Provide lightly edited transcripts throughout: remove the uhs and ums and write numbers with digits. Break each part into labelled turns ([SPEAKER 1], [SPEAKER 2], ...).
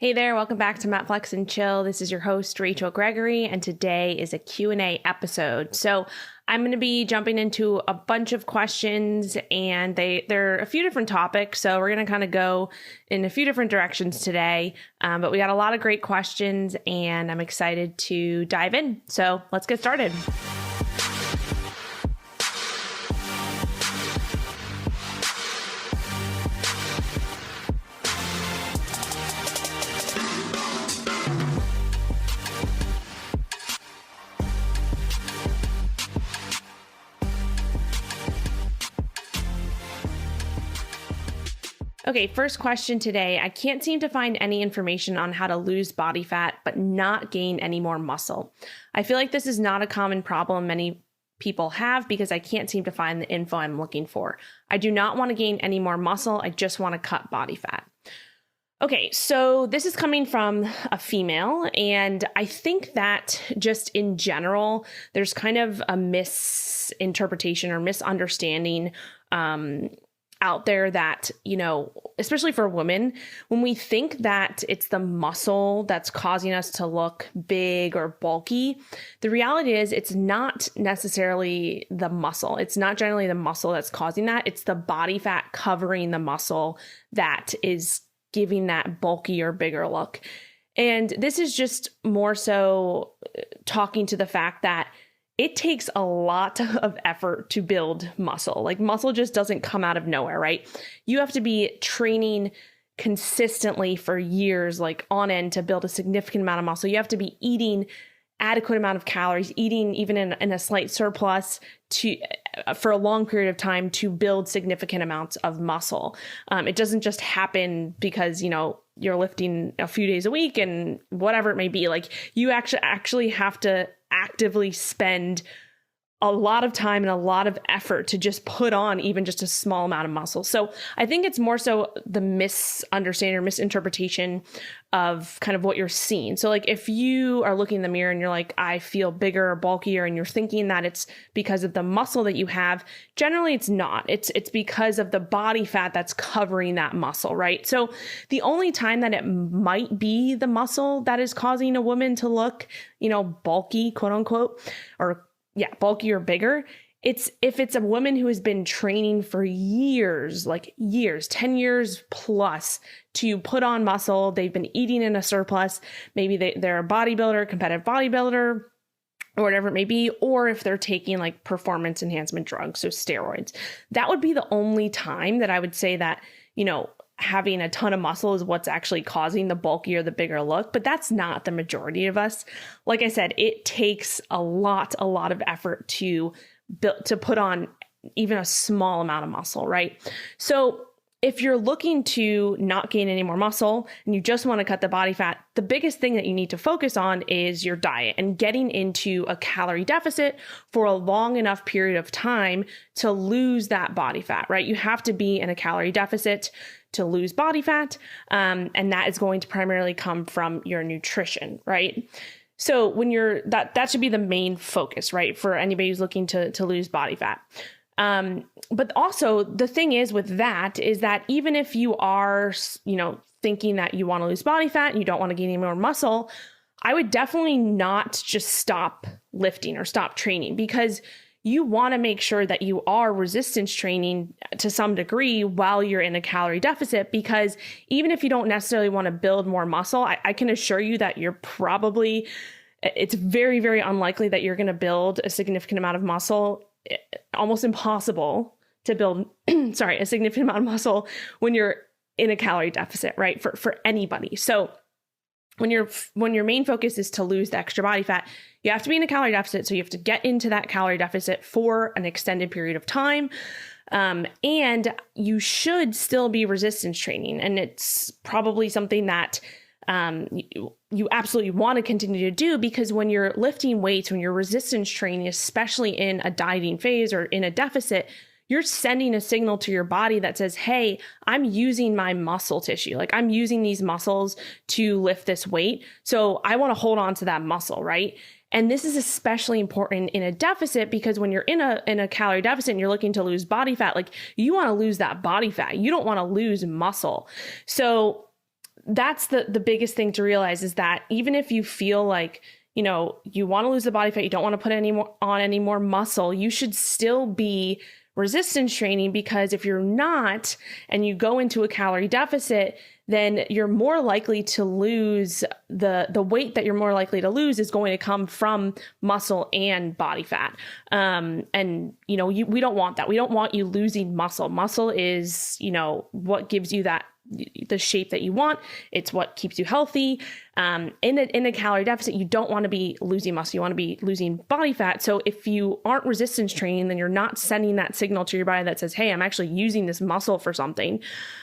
[SPEAKER 1] Hey there, welcome back to MetFlex and Chill. This is your host, Rachel Gregory, and today is a Q&A episode. So I'm going to be jumping into a bunch of questions, and they're a few different topics, so we're going to kind of go in a few different directions today, but we got a lot of great questions, and I'm excited to dive in. So let's get started. Okay, first question today. I can't seem to find any information on how to lose body fat, but not gain any more muscle. I feel like this is not a common problem many people have because I can't seem to find the info I'm looking for. I do not want to gain any more muscle. I just want to cut body fat. Okay, so this is coming from a female, and I think that just in general, there's kind of a misinterpretation or misunderstanding out there that, especially for women, when we think that it's the muscle that's causing us to look big or bulky, the reality is it's not necessarily the muscle. It's not generally the muscle that's causing that. It's the body fat covering the muscle that is giving that bulky or bigger look. And this is just more so talking to the fact that it takes a lot of effort to build muscle. Like muscle just doesn't come out of nowhere, right? You have to be training consistently for years, like on end, to build a significant amount of muscle. You have to be eating adequate amount of calories, eating even in a slight surplus for a long period of time to build significant amounts of muscle. It doesn't just happen because, you're lifting a few days a week and whatever it may be. Like you actually have to actively spend a lot of time and a lot of effort to just put on even just a small amount of muscle. So I think it's more so the misunderstanding or misinterpretation of kind of what you're seeing. So like if you are looking in the mirror and you're like, I feel bigger or bulkier, and you're thinking that it's because of the muscle that you have, generally it's not. It's because of the body fat that's covering that muscle, right? So the only time that it might be the muscle that is causing a woman to look, bulky, quote unquote, bulky or bigger. It's if it's a woman who has been training for years, 10 years plus to put on muscle. They've been eating in a surplus. Maybe they're a bodybuilder, competitive bodybuilder, or whatever it may be. Or if they're taking like performance enhancement drugs, so steroids, that would be the only time that I would say that, having a ton of muscle is what's actually causing the bulky or the bigger look, but that's not the majority of us. Like I said, it takes a lot of effort to put on even a small amount of muscle, right? So if you're looking to not gain any more muscle and you just want to cut the body fat, the biggest thing that you need to focus on is your diet and getting into a calorie deficit for a long enough period of time to lose that body fat, right? You have to be in a calorie deficit to lose body fat. And that is going to primarily come from your nutrition, right? So when that should be the main focus, right? For anybody who's looking to lose body fat. But also the thing is with that is that even if you are, thinking that you want to lose body fat and you don't want to gain any more muscle, I would definitely not just stop lifting or stop training, because you want to make sure that you are resistance training to some degree while you're in a calorie deficit, because even if you don't necessarily want to build more muscle, I can assure you that it's very, very unlikely that you're going to build a significant amount of muscle. Almost impossible to build, a significant amount of muscle when you're in a calorie deficit, right? For anybody. So when your main focus is to lose the extra body fat, you have to be in a calorie deficit. So you have to get into that calorie deficit for an extended period of time. And you should still be resistance training. And it's probably something that you absolutely want to continue to do, because when you're lifting weights, when you're resistance training, especially in a dieting phase or in a deficit, you're sending a signal to your body that says, hey, I'm using my muscle tissue. Like I'm using these muscles to lift this weight. So I want to hold on to that muscle, right? And this is especially important in a deficit, because when you're in a calorie deficit and you're looking to lose body fat, like you want to lose that body fat. You don't want to lose muscle. So that's the biggest thing to realize, is that even if you feel like, you know, you want to lose the body fat, you don't want to put any more muscle, you should still be resistance training, because if you're not, and you go into a calorie deficit, then you're more likely to lose the weight that you're more likely to lose is going to come from muscle and body fat. And, you know, we don't want that. We don't want you losing muscle. Muscle is, you know, what gives you the shape that you want. It's what keeps you healthy. In a calorie deficit, you don't want to be losing muscle. You want to be losing body fat. So if you aren't resistance training, then you're not sending that signal to your body that says, hey, I'm actually using this muscle for something.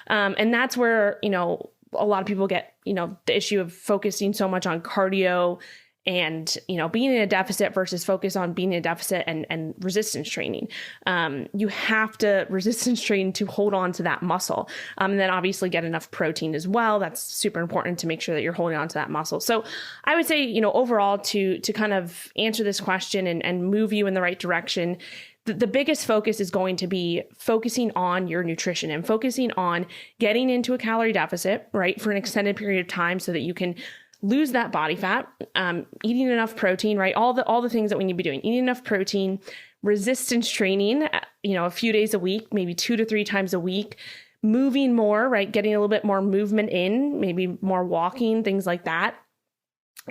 [SPEAKER 1] And that's where, you know, a lot of people get, you know, the issue of focusing so much on cardio and, you know, being in a deficit versus focus on being in a deficit and resistance training. You have to resistance train to hold on to that muscle. And then obviously get enough protein as well. That's super important to make sure that you're holding on to that muscle. So I would say, you know, overall to kind of answer this question and move you in the right direction, the biggest focus is going to be focusing on your nutrition and focusing on getting into a calorie deficit, right, for an extended period of time so that you can lose that body fat, eating enough protein, right? All the things that we need to be doing, eating enough protein, resistance training, you know, a few days a week, maybe 2 to 3 times a week, moving more, right? Getting a little bit more movement in, maybe more walking, things like that.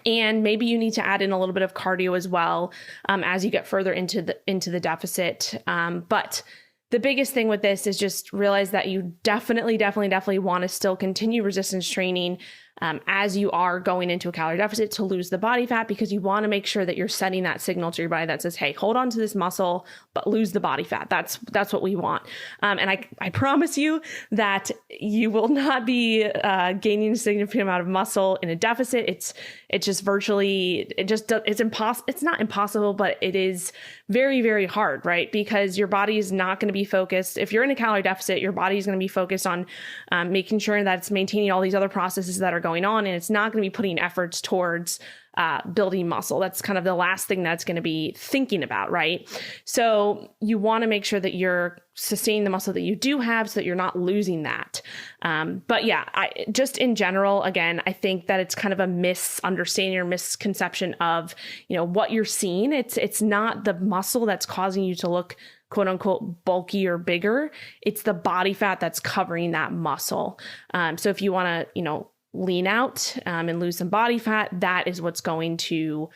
[SPEAKER 1] And maybe you need to add in a little bit of cardio as well, as you get further into the deficit. But the biggest thing with this is just realize that you definitely want to still continue resistance training as you are going into a calorie deficit to lose the body fat, because you want to make sure that you're sending that signal to your body that says, hey, hold on to this muscle, but lose the body fat. That's what we want. And I promise you that you will not be gaining a significant amount of muscle in a deficit. It's just virtually, it's impossible. It's not impossible, but it is very, very hard, right? Because your body is not going to be focused. If you're in a calorie deficit, your body is going to be focused on making sure that it's maintaining all these other processes that are going on, and it's not going to be putting efforts towards building muscle. That's kind of the last thing that's going to be thinking about, right? So you want to make sure that you're sustaining the muscle that you do have so that you're not losing that. But yeah, just in general, again, I think that it's kind of a misunderstanding or misconception of, you know, what you're seeing. It's not the muscle that's causing you to look quote unquote bulky or bigger. It's the body fat that's covering that muscle. So if you want to, you know, lean out and lose some body fat, that is what's going to,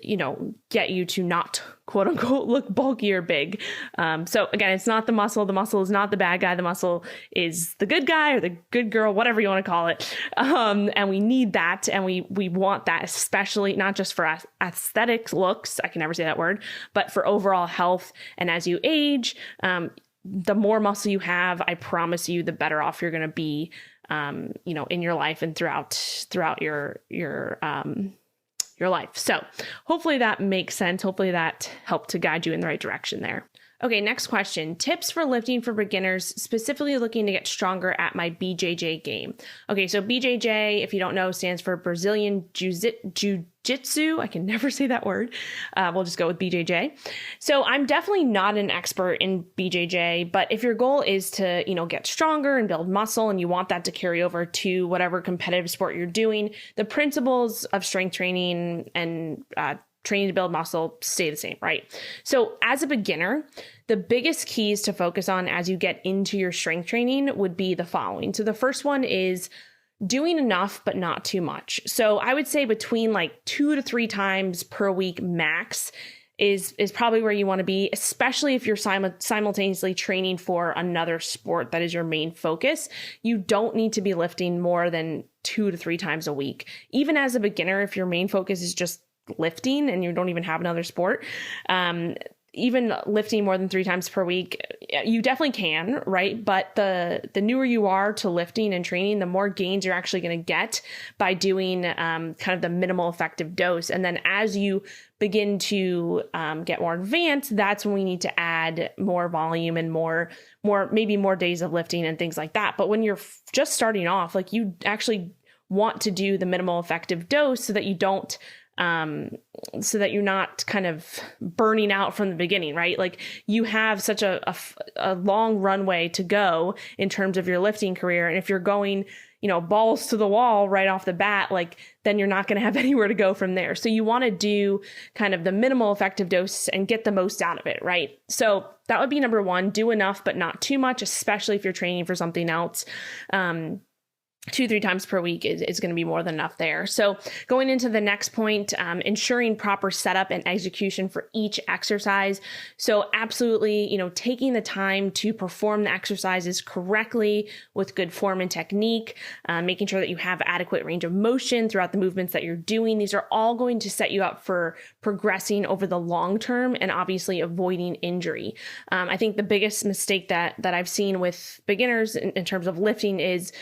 [SPEAKER 1] you know, get you to not quote unquote look bulky or big. So again, it's not the muscle. The muscle is not the bad guy. The muscle is the good guy or the good girl, whatever you want to call it. And we need that. And we want that, especially not just for aesthetic looks. I can never say that word, but for overall health. And as you age, the more muscle you have, I promise you, the better off you're going to be, you know, in your life and throughout your life. So hopefully that makes sense. Hopefully that helped to guide you in the right direction there. Okay, next question. Tips for lifting for beginners, specifically looking to get stronger at my BJJ game. Okay, so BJJ, if you don't know, stands for Brazilian Jiu-jitsu. I can never say that word. We'll just go with BJJ. So I'm definitely not an expert in BJJ, but if your goal is to, you know, get stronger and build muscle and you want that to carry over to whatever competitive sport you're doing, the principles of strength training and training to build muscle stay the same, right? So as a beginner, the biggest keys to focus on as you get into your strength training would be the following. So the first one is doing enough, but not too much. So I would say between like 2 to 3 times per week max is probably where you want to be, especially if you're simultaneously training for another sport that is your main focus. You don't need to be lifting more than 2 to 3 times a week. Even as a beginner, if your main focus is just lifting and you don't even have another sport, even lifting more than 3 times per week, you definitely can, right? But the newer you are to lifting and training, the more gains you're actually going to get by doing kind of the minimal effective dose. And then as you begin to get more advanced, that's when we need to add more volume and maybe more days of lifting and things like that. But when you're just starting off, like, you actually want to do the minimal effective dose so that you don't so that you're not kind of burning out from the beginning, right? Like, you have such a long runway to go in terms of your lifting career. And if you're going, balls to the wall right off the bat, like then you're not going to have anywhere to go from there. So you want to do kind of the minimal effective dose and get the most out of it, right? So that would be number one, do enough, but not too much, especially if you're training for something else. 2-3 times per week is going to be more than enough there. So going into the next point, ensuring proper setup and execution for each exercise. So absolutely, taking the time to perform the exercises correctly with good form and technique, making sure that you have adequate range of motion throughout the movements that you're doing. These are all going to set you up for progressing over the long term and obviously avoiding injury. I think the biggest mistake that I've seen with beginners in terms of lifting is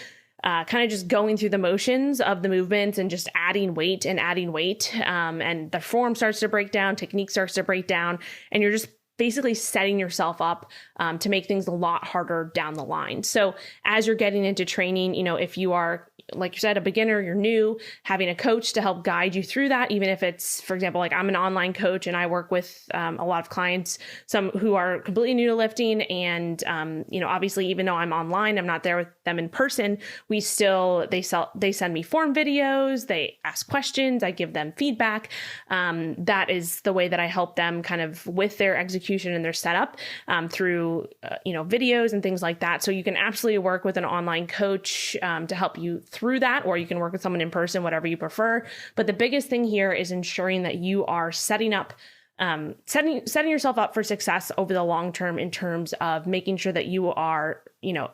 [SPEAKER 1] kind of just going through the motions of the movements and just adding weight. And the form starts to break down, technique starts to break down, and you're just basically setting yourself up to make things a lot harder down the line. So as you're getting into training, if you are, like you said, a beginner, you're new, having a coach to help guide you through that, even if it's, for example, like I'm an online coach and I work with a lot of clients, some who are completely new to lifting. And, obviously, even though I'm online, I'm not there with them in person, they send me form videos, they ask questions, I give them feedback. That is the way that I help them kind of with their execution and their setup through, videos and things like that. So you can absolutely work with an online coach to help you through that, or you can work with someone in person, whatever you prefer. But the biggest thing here is ensuring that you are setting yourself up for success over the long term in terms of making sure that you are,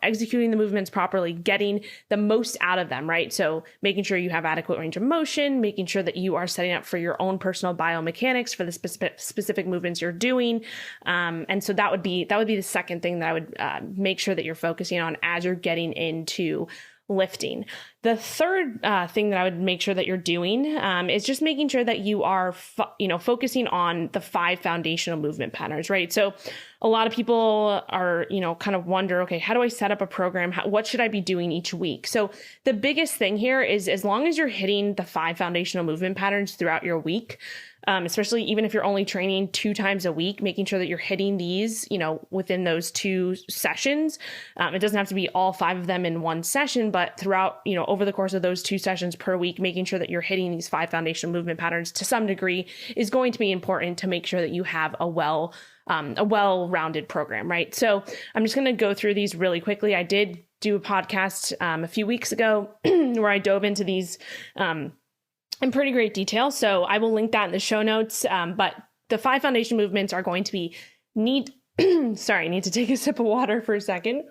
[SPEAKER 1] executing the movements properly, getting the most out of them, right? So making sure you have adequate range of motion, making sure that you are setting up for your own personal biomechanics for the specific movements you're doing. And so that would be the second thing that I would make sure that you're focusing on as you're getting into lifting. The third thing that I would make sure that you're doing is just making sure that you are, focusing on the 5 foundational movement patterns, right? So a lot of people are, kind of wonder, okay, how do I set up a program? What should I be doing each week? So the biggest thing here is as long as you're hitting the 5 foundational movement patterns throughout your week, especially even if you're only training 2 times a week, making sure that you're hitting these, within those 2 sessions. It doesn't have to be all 5 of them in one session, but throughout, over the course of those 2 sessions per week, making sure that you're hitting these 5 foundational movement patterns to some degree is going to be important to make sure that you have a well-rounded program, right? So I'm just going to go through these really quickly. I did do a podcast a few weeks ago where I dove into these in pretty great detail. So I will link that in the show notes. But the 5 foundation movements are going to be sorry, I need to take a sip of water for a second.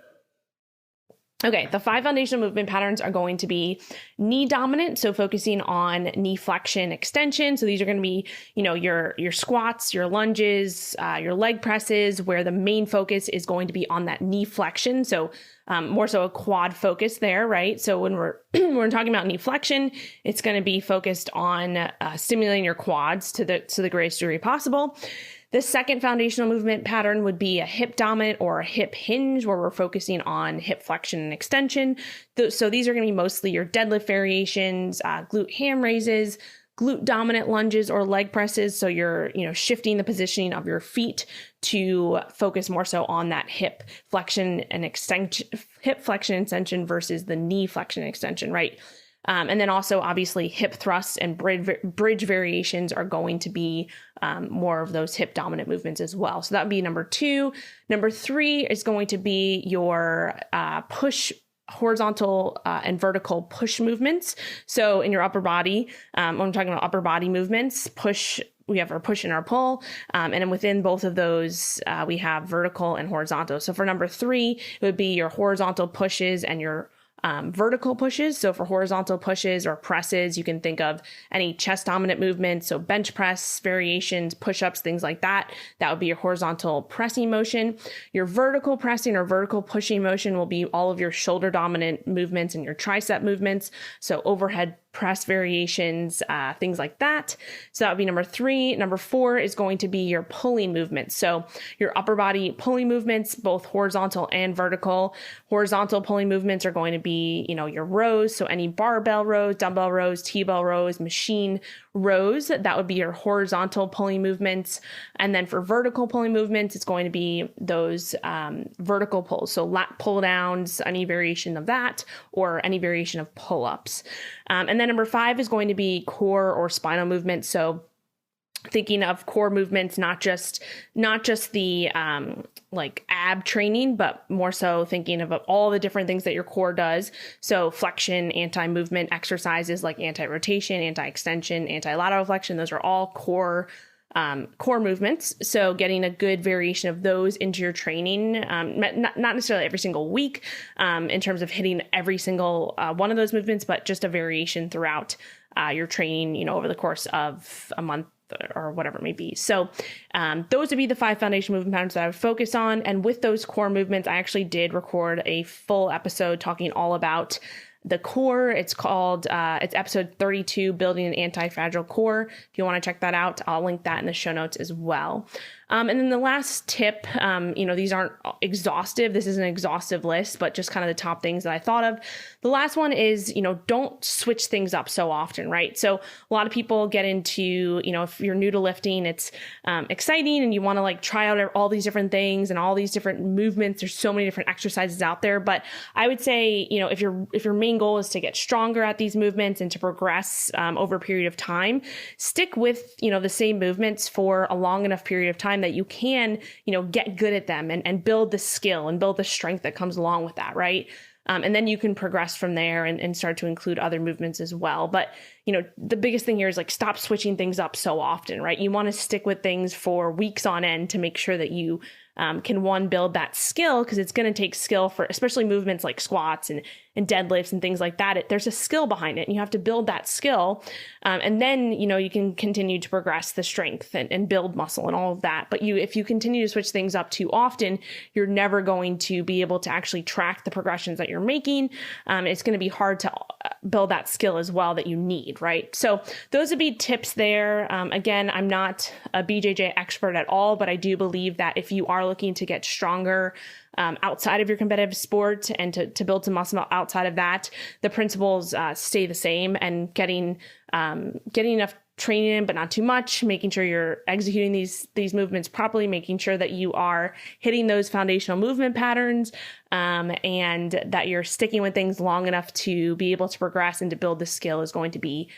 [SPEAKER 1] Okay, the 5 foundational movement patterns are going to be knee dominant, so focusing on knee flexion extension. So these are going to be, your squats, your lunges, your leg presses, where the main focus is going to be on that knee flexion. So more so a quad focus there, right? So when we're talking about knee flexion, it's going to be focused on stimulating your quads to the greatest degree possible. The second foundational movement pattern would be a hip dominant or a hip hinge, where we're focusing on hip flexion and extension. So these are going to be mostly your deadlift variations, glute ham raises, glute dominant lunges or leg presses. So you're, shifting the positioning of your feet to focus more so on that hip flexion and extension versus the knee flexion and extension, right? And then also obviously hip thrusts and bridge variations are going to be more of those hip dominant movements as well. So that would be number 2. Number 3 is going to be your push, horizontal and vertical push movements. So in your upper body, when I'm talking about upper body movements, we have our push and our pull. And then within both of those, we have vertical and horizontal. So for number 3, it would be your horizontal pushes and your vertical pushes. So for horizontal pushes or presses, you can think of any chest dominant movements. So bench press variations, push-ups, things like that. That would be your horizontal pressing motion. Your vertical pressing or vertical pushing motion will be all of your shoulder dominant movements and your tricep movements. So overhead press variations, things like that. So that would be number 3. Number 4 is going to be your pulling movements. So your upper body pulling movements, both horizontal and vertical. Horizontal pulling movements are going to be, your rows. So any barbell rows, dumbbell rows, T-bell rows, machine rows, that would be your horizontal pulling movements. And then for vertical pulling movements, it's going to be those vertical pulls. So lat pull downs, any variation of that, or any variation of pull-ups. And then number 5 is going to be core or spinal movements. So thinking of core movements, not just the like ab training, but more so thinking of all the different things that your core does. So flexion, anti-movement exercises like anti-rotation, anti-extension, anti-lateral flexion, those are all core movements. So getting a good variation of those into your training, not necessarily every single week, in terms of hitting every single one of those movements, but just a variation throughout your training, over the course of a month or whatever it may be. So those would be the 5 foundation movement patterns that I would focus on. And with those core movements, I actually did record a full episode talking all about the core. It's called, it's episode 32, Building an Anti-Fragile Core. If you want to check that out, I'll link that in the show notes as well. And then the last tip, these aren't exhaustive. This is an exhaustive list, but just kind of the top things that I thought of. The last one is, don't switch things up so often, right? So a lot of people get into, if you're new to lifting, it's exciting and you want to like try out all these different things and all these different movements. There's so many different exercises out there. But I would say, if your main goal is to get stronger at these movements and to progress over a period of time, stick with, the same movements for a long enough period of time that you can, get good at them and build the skill and build the strength that comes along with that, right? And then you can progress from there and start to include other movements as well. But, the biggest thing here is like, stop switching things up so often, right? You want to stick with things for weeks on end to make sure that you can build that skill, because it's going to take skill for especially movements like squats and deadlifts and things like that. There's a skill behind it and you have to build that skill. And then, you can continue to progress the strength and build muscle and all of that. But if you continue to switch things up too often, you're never going to be able to actually track the progressions that you're making. It's going to be hard to build that skill as well that you need, right? So those would be tips there. Again, I'm not a BJJ expert at all, but I do believe that if you are looking to get stronger outside of your competitive sport and to build some muscle outside of that, the principles stay the same, and getting enough training in, but not too much, making sure you're executing these movements properly, making sure that you are hitting those foundational movement patterns, and that you're sticking with things long enough to be able to progress and to build the skill is going to be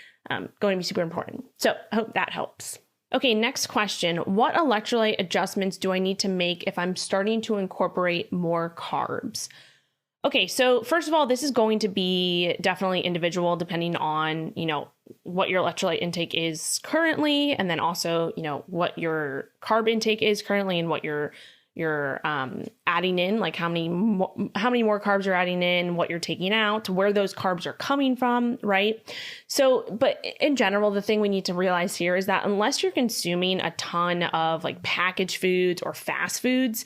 [SPEAKER 1] super important. So I hope that helps. Okay, next question. What electrolyte adjustments do I need to make if I'm starting to incorporate more carbs? Okay, so first of all, this is going to be definitely individual depending on, what your electrolyte intake is currently, and then also, what your carb intake is currently and what you're adding in, like how many more carbs you're adding in, what you're taking out, where those carbs are coming from, right? So, but in general, the thing we need to realize here is that unless you're consuming a ton of like packaged foods or fast foods,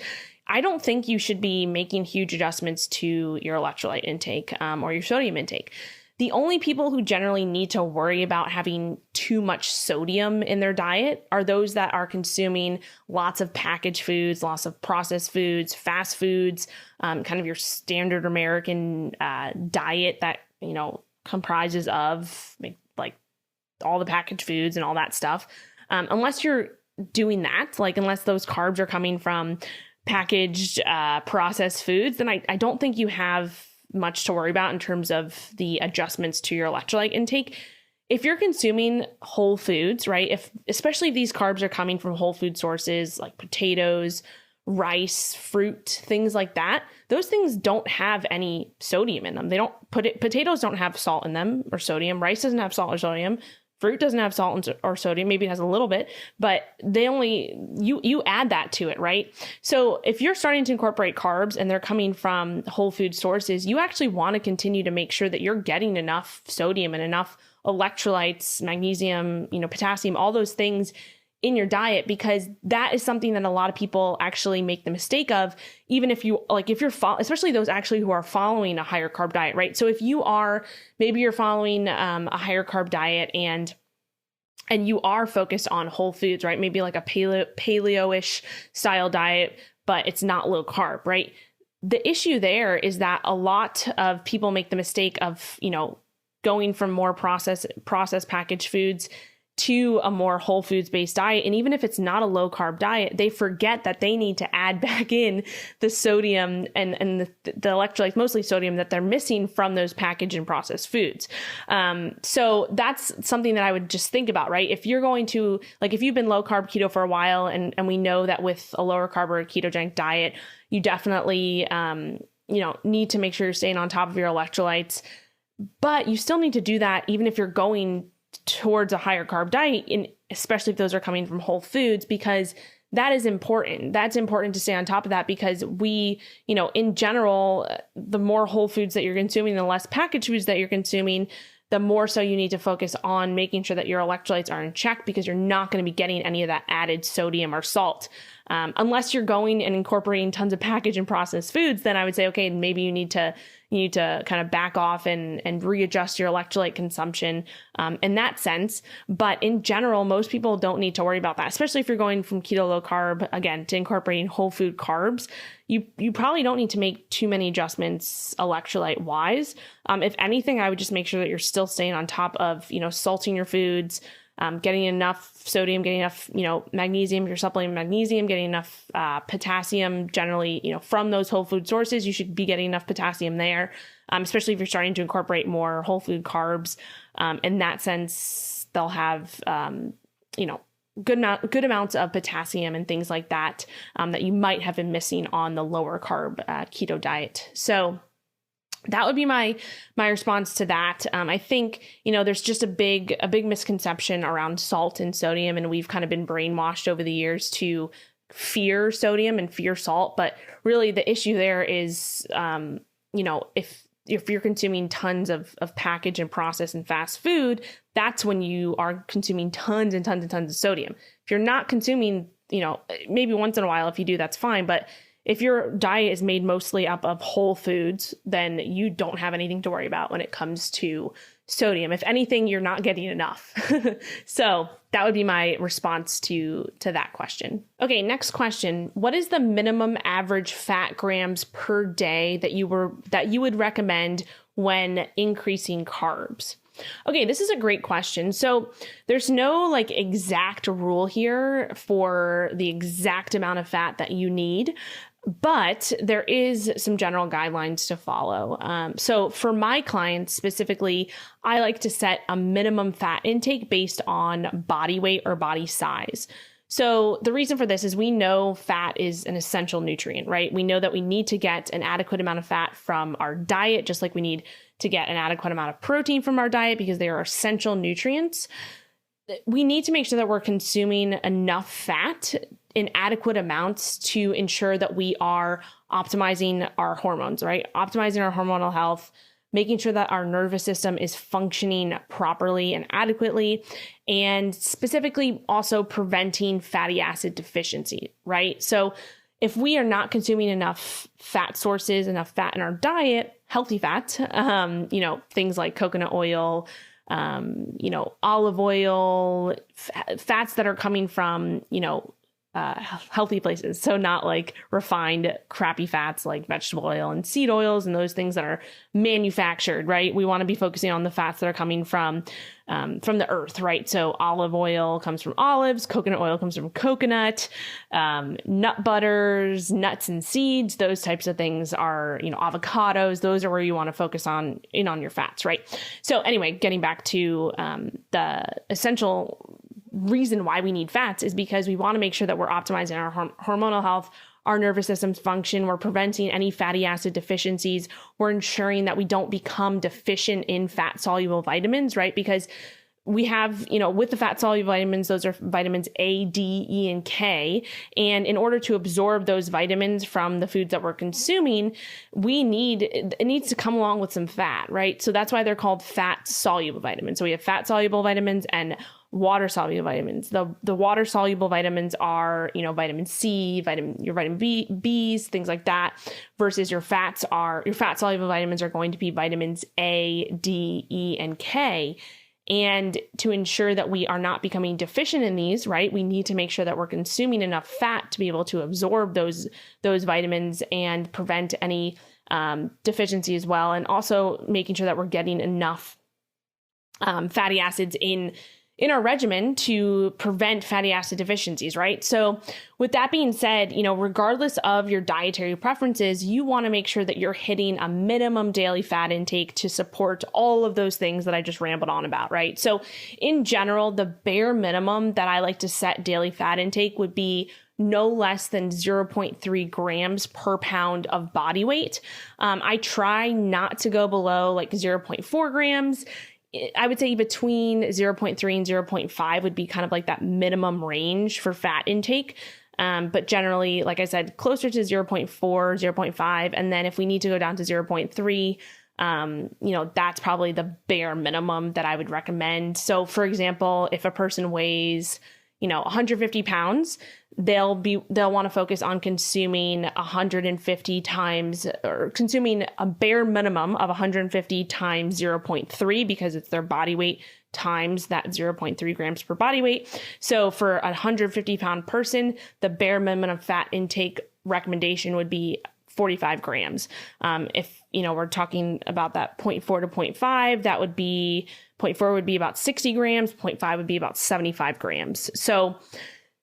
[SPEAKER 1] I don't think you should be making huge adjustments to your electrolyte intake or your sodium intake. The only people who generally need to worry about having too much sodium in their diet are those that are consuming lots of packaged foods, lots of processed foods, fast foods, kind of your standard American diet that, comprises of like all the packaged foods and all that stuff. Unless you're doing that, like unless those carbs are coming from packaged processed foods, then I don't think you have much to worry about in terms of the adjustments to your electrolyte intake. If you're consuming whole foods, right? Especially if these carbs are coming from whole food sources like potatoes, rice, fruit, things like that, those things don't have any sodium in them. Potatoes don't have salt in them or sodium. Rice doesn't have salt or sodium. Fruit doesn't have salt or sodium. Maybe it has a little bit, but you add that to it, right? So if you're starting to incorporate carbs and they're coming from whole food sources, you actually want to continue to make sure that you're getting enough sodium and enough electrolytes, magnesium, potassium, all those things in your diet, because that is something that a lot of people actually make the mistake of, even if you like, if you're especially those actually who are following a higher carb diet, right? So if you are, maybe you're following a higher carb diet and you are focused on whole foods, right? Maybe like a paleo-ish style diet, but it's not low carb, right? The issue there is that a lot of people make the mistake of, going from more processed packaged foods to a more whole foods based diet. And even if it's not a low carb diet, they forget that they need to add back in the sodium and the electrolytes, mostly sodium, that they're missing from those packaged and processed foods. So that's something that I would just think about, right? If you're going to, like, if you've been low carb keto for a while, and we know that with a lower carb or a ketogenic diet, you definitely, need to make sure you're staying on top of your electrolytes, but you still need to do that even if you're going towards a higher carb diet, and especially if those are coming from whole foods, because that is important. That's important to stay on top of that, because we, in general, the more whole foods that you're consuming, the less packaged foods that you're consuming, the more so you need to focus on making sure that your electrolytes are in check, because you're not going to be getting any of that added sodium or salt. Unless you're going and incorporating tons of packaged and processed foods, then I would say, okay, maybe you need to kind of back off and readjust your electrolyte consumption in that sense. But in general, most people don't need to worry about that, especially if you're going from keto low carb, again, to incorporating whole food carbs. You probably don't need to make too many adjustments electrolyte wise. If anything, I would just make sure that you're still staying on top of, salting your foods, getting enough sodium, getting enough, magnesium, if you're supplementing magnesium, getting enough potassium, generally, from those whole food sources. You should be getting enough potassium there, especially if you're starting to incorporate more whole food carbs. In that sense, they'll have, good amounts of potassium and things like that, that you might have been missing on the lower carb keto diet. So that would be my response to that. I think, there's just a big misconception around salt and sodium, and we've kind of been brainwashed over the years to fear sodium and fear salt. But really the issue there is, if you're consuming tons of packaged and processed and fast food, that's when you are consuming tons and tons and tons of sodium. If you're not consuming, maybe once in a while, if you do, that's fine. But if your diet is made mostly up of whole foods, then you don't have anything to worry about when it comes to sodium. If anything, you're not getting enough. So that would be my response to that question. Okay, next question. What is the minimum average fat grams per day that you would recommend when increasing carbs? Okay, this is a great question. So there's no exact rule here for the exact amount of fat that you need, but there is some general guidelines to follow. So for my clients specifically, I like to set a minimum fat intake based on body weight or body size. So the reason for this is we know fat is an essential nutrient, right? We know that we need to get an adequate amount of fat from our diet, just like we need to get an adequate amount of protein from our diet, because they are essential nutrients. We need to make sure that we're consuming enough fat in adequate amounts to ensure that we are optimizing our hormones, right? Optimizing our hormonal health, making sure that our nervous system is functioning properly and adequately, and specifically also preventing fatty acid deficiency, right? So if we are not consuming enough fat sources, enough fat in our diet, healthy fat, things like coconut oil, olive oil, fats that are coming from, healthy places. So not like refined crappy fats like vegetable oil and seed oils and those things that are manufactured, right? We want to be focusing on the fats that are coming from the earth, right? So olive oil comes from olives, coconut oil comes from coconut, nut butters, nuts and seeds, those types of things are, avocados, those are where you want to focus on your fats, right? So anyway, getting back to the essential reason why we need fats is because we want to make sure that we're optimizing our hormonal health, our nervous system's function, we're preventing any fatty acid deficiencies, we're ensuring that we don't become deficient in fat soluble vitamins, right? Because we have, with the fat soluble vitamins, those are vitamins A, D, E, and K. And in order to absorb those vitamins from the foods that we're consuming, it needs to come along with some fat, right? So that's why they're called fat soluble vitamins. So we have fat soluble vitamins and water soluble vitamins. The water soluble vitamins are, vitamin C, your vitamin B's, things like that, versus your fat soluble vitamins are going to be vitamins A, D, E, and K. And to ensure that we are not becoming deficient in these, right, we need to make sure that we're consuming enough fat to be able to absorb those vitamins and prevent any deficiency as well. And also making sure that we're getting enough fatty acids in our regimen to prevent fatty acid deficiencies, right? So with that being said, regardless of your dietary preferences, you want to make sure that you're hitting a minimum daily fat intake to support all of those things that I just rambled on about, right? So in general, the bare minimum that I like to set daily fat intake would be no less than 0.3 grams per pound of body weight. I try not to go below like 0.4 grams. I would say between 0.3 and 0.5 would be kind of like that minimum range for fat intake. But generally, like I said, closer to 0.4, 0.5. And then if we need to go down to 0.3, that's probably the bare minimum that I would recommend. So for example, if a person weighs, 150 pounds, they'll want to focus on consuming 150 times, or consuming a bare minimum of 150 times 0.3, because it's their body weight times that 0.3 grams per body weight. So for a 150 pound person, the bare minimum of fat intake recommendation would be 45 grams. If, we're talking about that 0.4 to 0.5, that would be 0.4 would be about 60 grams, 0.5 would be about 75 grams. So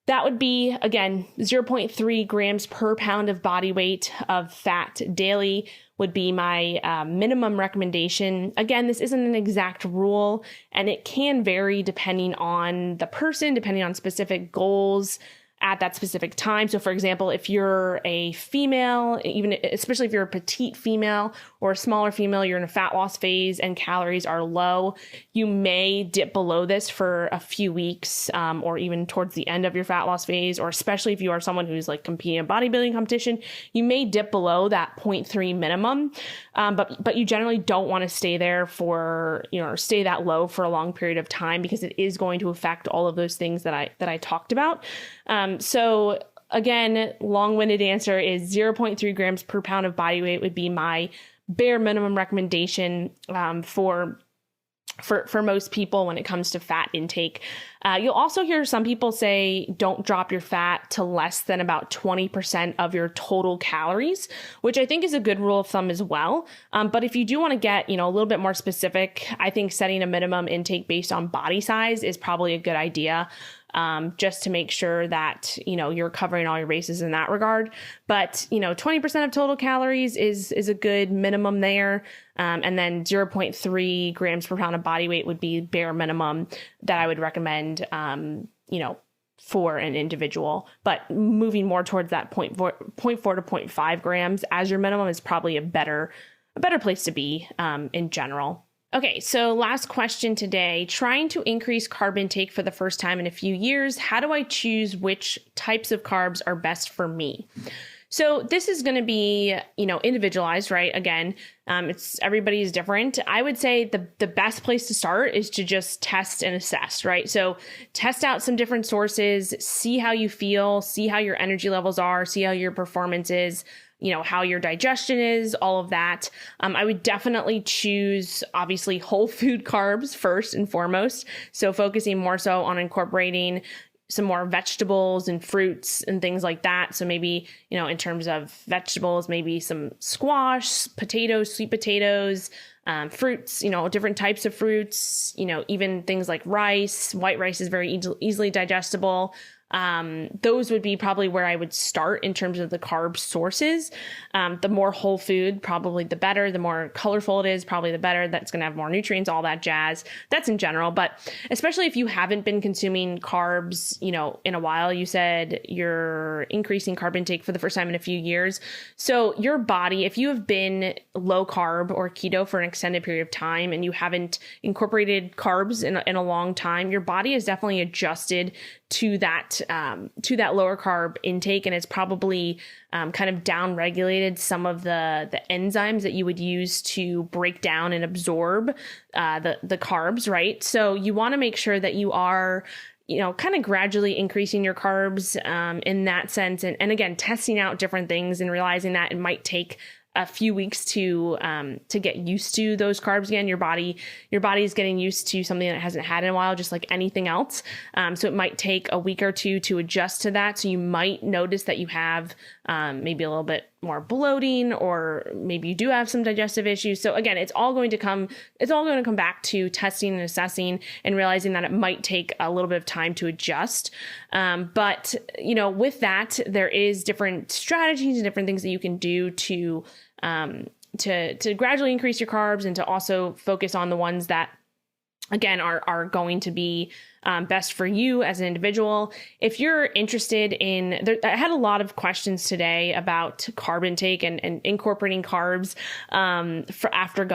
[SPEAKER 1] that would be, again, 0.3 grams per pound of body weight of fat daily would be my minimum recommendation. Again, this isn't an exact rule, and it can vary depending on the person, depending on specific goals at that specific time. So for example, if you're a female, especially if you're a petite female or a smaller female, you're in a fat loss phase and calories are low, you may dip below this for a few weeks, or even towards the end of your fat loss phase, or especially if you are someone who's like competing in a bodybuilding competition, you may dip below that 0.3 minimum. But you generally don't want to stay there for, or stay that low for a long period of time, because it is going to affect all of those things that I talked about. So again, long-winded answer is 0.3 grams per pound of body weight would be my bare minimum recommendation for most people when it comes to fat intake. You'll also hear some people say don't drop your fat to less than about 20% of your total calories, which I think is a good rule of thumb as well. But if you do want to get, a little bit more specific, I think setting a minimum intake based on body size is probably a good idea. Just to make sure that, you're covering all your bases in that regard. But, 20% of total calories is a good minimum there. And then 0.3 grams per pound of body weight would be bare minimum that I would recommend, for an individual. But moving more towards that 0.4 to 0.5 grams as your minimum is probably a better place to be, in general. Okay, so last question today. Trying to increase carb intake for the first time in a few years, how do I choose which types of carbs are best for me? So this is going to be, individualized, right? Again, everybody's different. I would say the best place to start is to just test and assess, right? So test out some different sources, see how you feel, see how your energy levels are, see how your performance is, how your digestion is, all of that. I would definitely choose, obviously, whole food carbs first and foremost. So focusing more so on incorporating some more vegetables and fruits and things like that. So maybe, in terms of vegetables, maybe some squash, potatoes, sweet potatoes, fruits, different types of fruits, even things like rice. White rice is very easily digestible. Those would be probably where I would start in terms of the carb sources. The more whole food, probably the better. The more colorful it is, probably the better. That's going to have more nutrients, all that jazz. That's in general. But especially if you haven't been consuming carbs, in a while, you said you're increasing carb intake for the first time in a few years. So your body, if you have been low carb or keto for an extended period of time and you haven't incorporated carbs in a long time, your body is definitely adjusted to that lower carb intake, and it's probably kind of down regulated some of the enzymes that you would use to break down and absorb the carbs, right? So you want to make sure that you are kind of gradually increasing your carbs in that sense, and again testing out different things and realizing that it might take a few weeks to get used to those carbs again. Your body is getting used to something that it hasn't had in a while, just like anything else. So it might take a week or two to adjust to that. So you might notice that you have maybe a little bit more bloating, or maybe you do have some digestive issues. So again, it's all going to come back to testing and assessing and realizing that it might take a little bit of time to adjust. But with that, there is different strategies and different things that you can do to gradually increase your carbs, and to also focus on the ones that, again, are going to be best for you as an individual. If you're interested I had a lot of questions today about carb intake and incorporating carbs after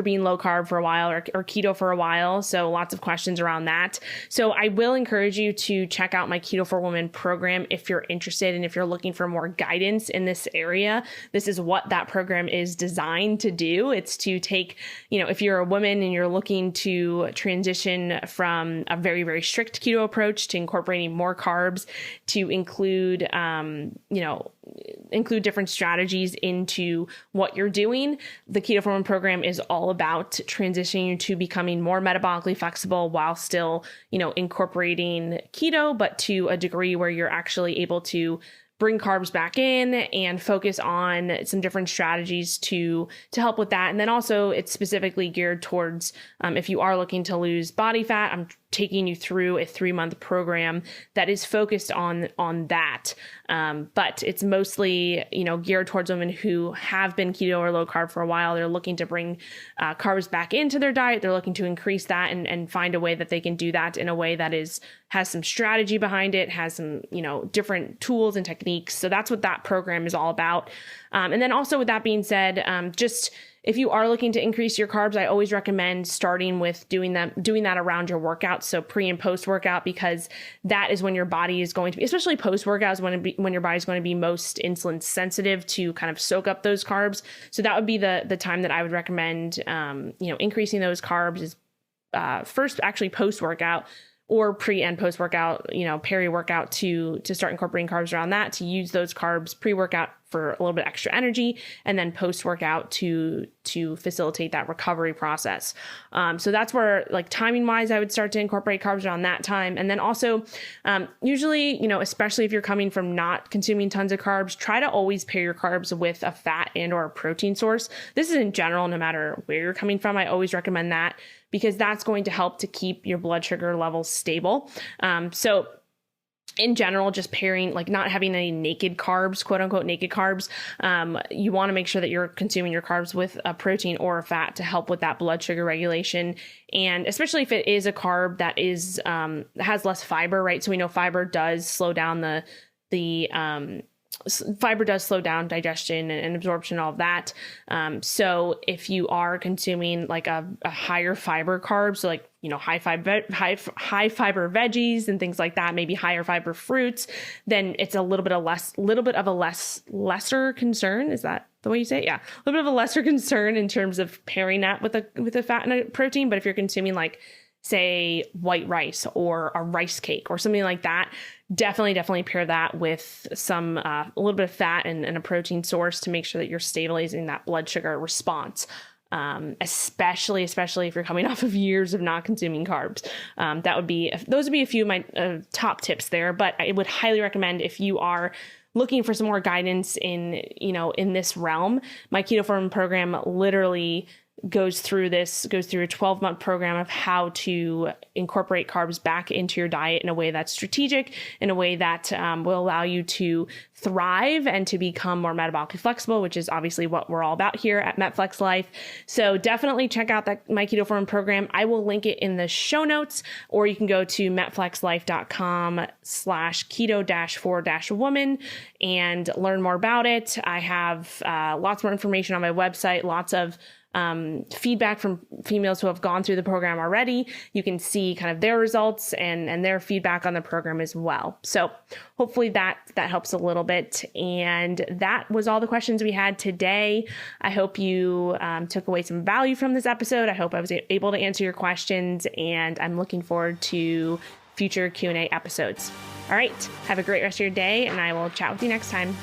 [SPEAKER 1] being low carb for a while or keto for a while. So lots of questions around that. So I will encourage you to check out my Keto for Women program if you're interested, and if you're looking for more guidance in this area. This is what that program is designed to do. It's to take, if you're a woman and you're looking to transition from a very, very strict keto approach to incorporating more carbs, to include different strategies into what you're doing. The Keto for Women program is all about transitioning you to becoming more metabolically flexible while still, incorporating keto, but to a degree where you're actually able to bring carbs back in and focus on some different strategies to help with that. And then also it's specifically geared towards if you are looking to lose body fat. I'm taking you through a 3-month program that is focused on that. But it's mostly, geared towards women who have been keto or low carb for a while. They're looking to bring carbs back into their diet. They're looking to increase that and find a way that they can do that in a way that has some strategy behind it, has some, different tools and techniques. So that's what that program is all about. And then also, with that being said, just if you are looking to increase your carbs, I always recommend starting with doing that around your workout. So pre and post workout, because that is when your body is going to be, especially post workouts, when your body is going to be most insulin sensitive to kind of soak up those carbs. So that would be the time that I would recommend, increasing those carbs is first actually post workout, or pre and post workout, peri workout, to start incorporating carbs around that, to use those carbs pre workout for a little bit extra energy, and then post workout to facilitate that recovery process. So that's where, like, timing wise, I would start to incorporate carbs around that time. And then also, usually, especially if you're coming from not consuming tons of carbs, try to always pair your carbs with a fat and or a protein source. This is in general, no matter where you're coming from. I always recommend that, because that's going to help to keep your blood sugar levels stable. So in general, just pairing, like, not having any naked carbs, quote unquote naked carbs. You want to make sure that you're consuming your carbs with a protein or a fat to help with that blood sugar regulation. And especially if it is a carb that has less fiber, right? So we know fiber does slow down fiber does slow down digestion and absorption, all of that. So if you are consuming like a higher fiber carb, so like, high fiber veggies and things like that, maybe higher fiber fruits, then it's a little bit of a lesser concern. Is that the way you say it? Yeah. A little bit of a lesser concern in terms of pairing that with a fat and a protein. But if you're consuming, like, say, white rice or a rice cake or something like that, definitely pair that with some a little bit of fat and a protein source to make sure that you're stabilizing that blood sugar response. Especially if you're coming off of years of not consuming carbs. Those would be a few of my top tips there. But I would highly recommend, if you are looking for some more guidance in this realm, my Keto for Women program literally goes through a 12-month program of how to incorporate carbs back into your diet in a way that's strategic, in a way that will allow you to thrive and to become more metabolically flexible, which is obviously what we're all about here at MetFlex Life. So definitely check out my Keto Forum program. I will link it in the show notes, or you can go to metflexlife.com/keto-4-woman and learn more about it. I have lots more information on my website, lots of feedback from females who have gone through the program already. You can see kind of their results and their feedback on the program as well. So hopefully that helps a little bit. And that was all the questions we had today. I hope you took away some value from this episode. I hope I was able to answer your questions, and I'm looking forward to future Q&A episodes. All right. Have a great rest of your day, and I will chat with you next time.